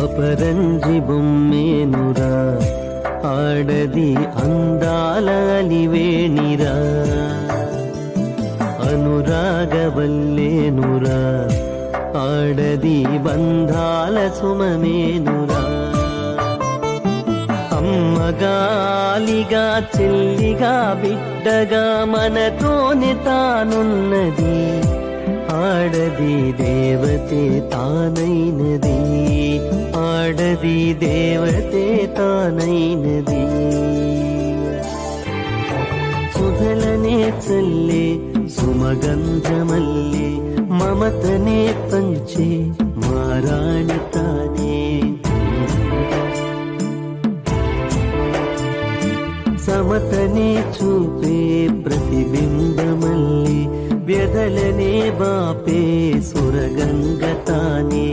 అపరంజి బొమ్మేనురా ఆడది అందాల అలివేణిరా అనురాగవల్లేనురా ఆడది బంధాల సుమమేనురా అమ్మగాలిగా చెల్లిగా బిడ్డగా మనతోనే తానున్నది ఆడది దేవతే తానైనది ఆడది దేవతే తానైనది సుధలనే చల్లే సుమగంధమల్లే మమతనే పంచే మారాణి తానే సమతనే చూపే ప్రతిబింబమల్లే వ్యధలనే బాపే సురగంగ తానే